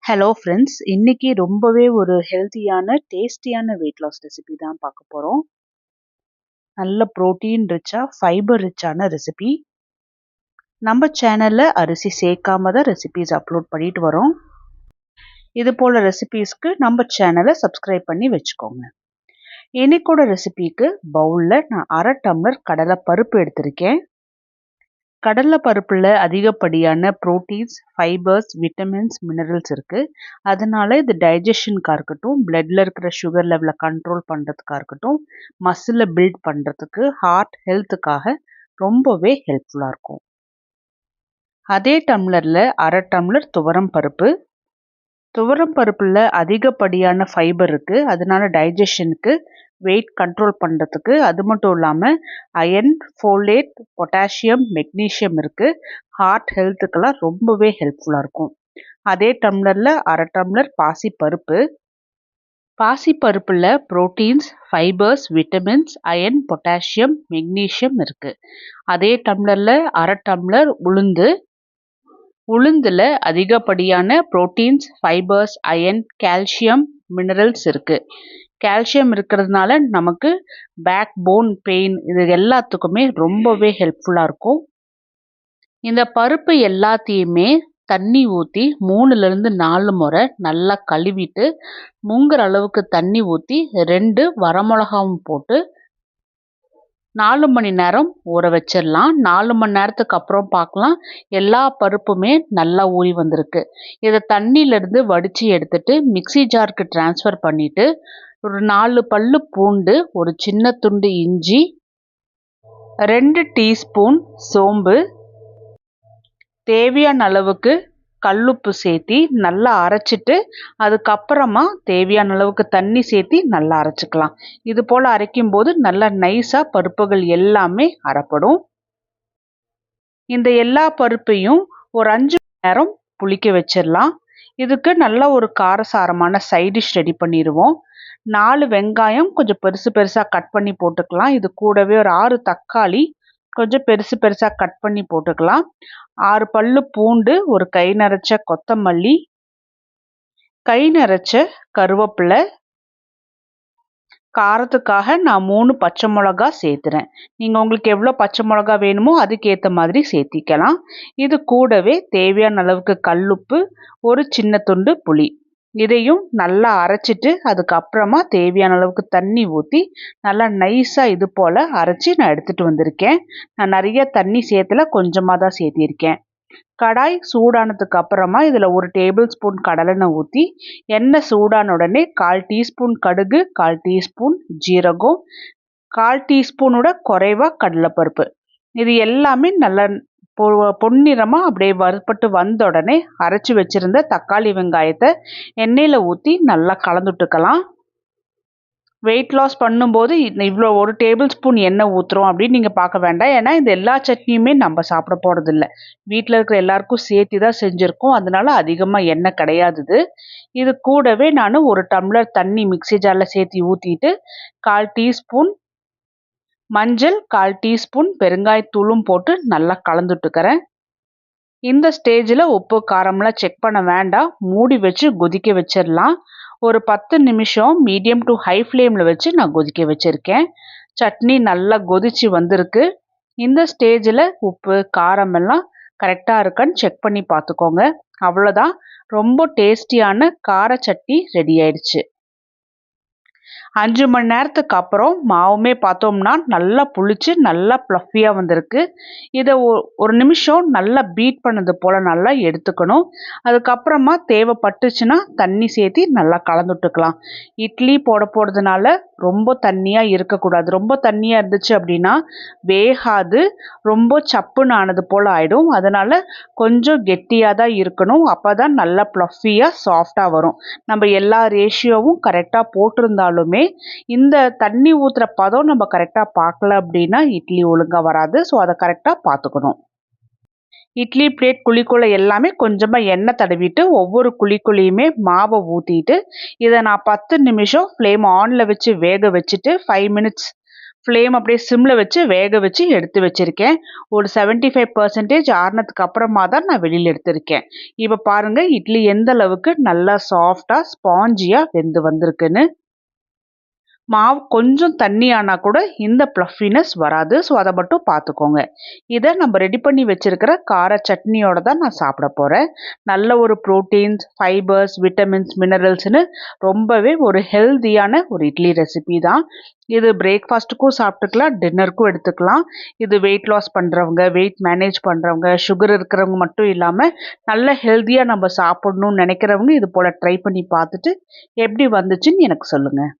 Hello friends, இன்னைக்கு ரொம்பவே ஒரு ஹெல்த்தியான, டேஸ்டியான வெயிட் லாஸ் ரெசிபி தான் பார்க்க போறோம். நல்ல புரோட்டீன் ரிச்சா, ஃபைபர் ரிச்சான ரெசிபி. நம்ம சேனல்ல அரிசி சேர்க்காம தான் ரெசிபிஸ் அப்லோட் பண்ணிட்டு வரோம். இது போல ரெசிபிஸ்க்கு நம்ம சேனலை சப்ஸ்கிரைப் பண்ணி வச்சுக்கோங்க. இன்னைக்கோட ரெசிபிக்கு பவுல்ல நான் 1/2 டம்ளர் கடலை பருப்பு எடுத்திருக்கேன். கடலை பருப்புல அதிகப்படியான புரோட்டீன்ஸ், ஃபைபர்ஸ், விட்டமின்ஸ், மினரல்ஸ் இருக்கு. அதனால இது டைஜஷனுக்கா இருக்கட்டும், பிளட்ல இருக்கிற சுகர் லெவலை கண்ட்ரோல் பண்றதுக்கா இருக்கட்டும், மசிலை பில்ட் பண்றதுக்கு, ஹார்ட் ஹெல்த்துக்காக ரொம்பவே ஹெல்ப்ஃபுல்லா இருக்கும். அதே டம்ளர்ல 1/2 டம்ளர் துவரம் பருப்பு. துவரம் பருப்புல அதிகப்படியான ஃபைபர் இருக்கு. அதனால டைஜஷனுக்கு, வெயிட் கண்ட்ரோல் பண்ணுறதுக்கு, அது மட்டும் இல்லாமல் அயன், ஃபோலேட், பொட்டாசியம், மெக்னீஷியம் இருக்கு. ஹார்ட் ஹெல்த்துக்கெல்லாம் ரொம்பவே ஹெல்ப்ஃபுல்லாக இருக்கும். அதே டம்ளரில் 1/2 டம்ளர் பாசிப்பருப்பு. பாசிப்பருப்பில் proteins, fibres, vitamins, iron, potassium, magnesium இருக்கு. அதே டம்ளரில் 1/2 டம்ளர் உளுந்து. உளுந்தில் அதிகப்படியான proteins, fibres, iron, calcium, minerals இருக்கு. கால்சியம் இருக்கிறதுனால நமக்கு பேக் போன் பெயின் இது எல்லாத்துக்குமே ரொம்பவே ஹெல்ப்ஃபுல்லாக இருக்கும். இந்த பருப்பு எல்லாத்தையுமே தண்ணி ஊற்றி 3லேருந்து 4 முறை நல்லா கழுவிட்டு, முங்குற அளவுக்கு தண்ணி ஊற்றி 2 வரமிளகாவும் போட்டு 4 மணி நேரம் ஊற வச்சிடலாம். 4 மணி நேரத்துக்கு அப்புறம் பார்க்கலாம், எல்லா பருப்புமே நல்லா ஊறி வந்திருக்கு. இதை தண்ணியிலேருந்து வடித்து எடுத்துட்டு மிக்ஸி ஜாருக்கு ட்ரான்ஸ்ஃபர் பண்ணிவிட்டு, ஒரு 4 பல்லு பூண்டு, ஒரு சின்ன துண்டு இஞ்சி, 2 டீஸ்பூன் சோம்பு, தேவையான அளவுக்கு கல்லுப்பு சேர்த்தி நல்லா அரைச்சிட்டு, அதுக்கப்புறமா தேவையான அளவுக்கு தண்ணி சேர்த்தி நல்லா அரைச்சிக்கலாம். இது போல் அரைக்கும்போது நல்லா நைஸாக பருப்புகள் எல்லாமே அரைப்படும். இந்த எல்லா பருப்பையும் ஒரு 5 மணி நேரம் புளிக்க வச்சிடலாம். இதுக்கு நல்ல ஒரு காரசாரமான சைடிஷ் ரெடி பண்ணிடுவோம். 4 வெங்காயம் கொஞ்சம் பெருசு பெருசாக கட் பண்ணி போட்டுக்கலாம். இது கூடவே ஒரு 6 தக்காளி கொஞ்சம் பெருசு பெருசாக கட் பண்ணி போட்டுக்கலாம். 6 பல்லு பூண்டு, ஒரு கை நிறைச்ச கொத்தமல்லி, கை நிறைச்ச கருவேப்பிலை. காரத்துக்காக நான் 3 பச்சை மிளகா சேர்த்துறேன். நீங்கள் உங்களுக்கு எவ்வளோ பச்சை மிளகா வேணுமோ அதுக்கேற்ற மாதிரி சேர்த்திக்கலாம். இது கூடவே தேவையான அளவுக்கு கல்லுப்பு, ஒரு சின்ன துண்டு புளி. இதையும் நல்லா அரைச்சிட்டு அதுக்கப்புறமா தேவையான அளவுக்கு தண்ணி ஊற்றி நல்லா நைஸாக இது போல் அரைச்சி நான் எடுத்துகிட்டு வந்திருக்கேன். நான் நிறைய தண்ணி சேர்த்துல, கொஞ்சமாக தான் சேர்த்திருக்கேன். கடாய் சூடானதுக்கு அப்புறமா இதில் 1 டேபிள் ஸ்பூன் கடலெண்ணெய் ஊற்றி, எண்ணெய் சூடான உடனே 1/4 டீஸ்பூன் கடுகு, 1/4 டீஸ்பூன் ஜீரகம், 1/4 டீஸ்பூனோட குறைவாக கடலைப்பருப்பு. இது எல்லாமே நல்லா பொன்னிறமாக அப்படியே வறுப்பட்டு வந்த உடனே அரைச்சி வச்சுருந்த தக்காளி வெங்காயத்தை எண்ணெயில் ஊற்றி நல்லா கலந்துட்டுக்கலாம். வெயிட் லாஸ் பண்ணும்போது இவ்வளோ 1 டேபிள் ஸ்பூன் எண்ணெய் ஊற்றுறோம் அப்படின்னு நீங்கள் பார்க்க வேண்டாம். ஏன்னா இந்த எல்லா சட்னியுமே நம்ம சாப்பிட போகிறதில்ல. வீட்டில் இருக்கிற எல்லாருக்கும் சேர்த்து தான் செஞ்சுருக்கோம். அதனால அதிகமாக எண்ணெய் கிடையாது. இது கூடவே நான் 1 டம்ளர் தண்ணி மிக்ஸி ஜாரில் சேர்த்து ஊற்றிட்டு, 1/4 டீஸ்பூன் மஞ்சள், 1/4 டீஸ்பூன் பெருங்காயத்தூளும் போட்டு நல்லா கலந்துட்டுக்கிறேன். இந்த ஸ்டேஜில் உப்பு காரம்லாம் செக் பண்ண வேண்டாம். மூடி வச்சு கொதிக்க வச்சிடலாம். ஒரு 10 நிமிஷம் மீடியம் டு ஹை ஃப்ளேமில் வச்சு நான் கொதிக்க வச்சுருக்கேன். சட்னி நல்லா கொதிச்சு வந்திருக்கு. இந்த ஸ்டேஜில் உப்பு காரம் எல்லாம் கரெக்டாக இருக்கான்னு செக் பண்ணி பார்த்துக்கோங்க. அவ்வளோதான், ரொம்ப டேஸ்டியான கார சட்னி ரெடி ஆயிடுச்சு. 5 மணி நேரத்துக்கு அப்புறம் மாவுமே பார்த்தோம்னா நல்லா புளிச்சு நல்லா ப்ளஃபியாக வந்திருக்கு. இதை ஒரு நிமிஷம் நல்லா பீட் பண்ணது போல் நல்லா எடுத்துக்கணும். அதுக்கப்புறமா தேவைப்பட்டுச்சுன்னா தண்ணி சேர்த்தி நல்லா கலந்துட்டுக்கலாம். இட்லி போட போகிறதுனால ரொம்ப தண்ணியாக இருக்கக்கூடாது. ரொம்ப தண்ணியாக இருந்துச்சு அப்படின்னா வேகாது, ரொம்ப சப்புன்னு ஆனது போல் ஆகிடும். அதனால் கொஞ்சம் கெட்டியாக தான் இருக்கணும். அப்போ தான் நல்லா ப்ளஃபியாக சாஃப்டாக வரும். நம்ம எல்லா ரேஷியோவும் கரெக்டாக போட்டிருந்தாலுமே இந்த தண்ணி ஊற்றுற பதம் நம்ம கரெக்டாக பார்க்கல அப்படின்னா இட்லி ஒழுங்காக வராது. ஸோ அதை கரெக்டாக பார்த்துக்கணும். இட்லி பிளேட் குழிக்குள்ள எல்லாமே கொஞ்சமாக எண்ணெய் தடவிட்டு ஒவ்வொரு குழிக்குழியுமே மாவை ஊற்றிட்டு, இதை நான் 10 நிமிஷம் ஃப்ளேம் ஆனில் வச்சு வேக வச்சுட்டு 5 மினிட்ஸ் ஃப்ளேம் அப்படியே சிம்மில் வச்சு வேக வச்சு எடுத்து வச்சுருக்கேன். ஒரு 75% ஆறுனதுக்கு அப்புறமா தான் நான் வெளியில் எடுத்திருக்கேன். இப்போ பாருங்கள் இட்லி எந்த அளவுக்கு நல்லா சாஃப்டாக ஸ்பாஞ்சியாக வெந்து வந்திருக்குன்னு. மாவு கொஞ்சம் தண்ணி ஆனால் கூட இந்த ப்ளஃபினஸ் வராது. ஸோ அதை மட்டும் பார்த்துக்கோங்க. இதை நம்ம ரெடி பண்ணி வச்சுருக்கிற கார சட்னியோட தான் நான் சாப்பிட போகிறேன். நல்ல ஒரு ப்ரோட்டீன்ஸ், ஃபைபர்ஸ், விட்டமின்ஸ், மினரல்ஸ்னு ரொம்பவே ஒரு ஹெல்தியான ஒரு இட்லி ரெசிபி தான். இது பிரேக்ஃபாஸ்ட்டுக்கும் சாப்பிட்டுக்கலாம், டின்னருக்கும் எடுத்துக்கலாம். இது வெயிட் லாஸ் பண்ணுறவங்க, வெயிட் மேனேஜ் பண்ணுறவங்க, சுகர் இருக்கிறவங்க மட்டும் இல்லாமல் நல்ல ஹெல்த்தியாக நம்ம சாப்பிடணும்னு நினைக்கிறவங்க இது போல் ட்ரை பண்ணி பார்த்துட்டு எப்படி வந்துச்சுன்னு எனக்கு சொல்லுங்கள்.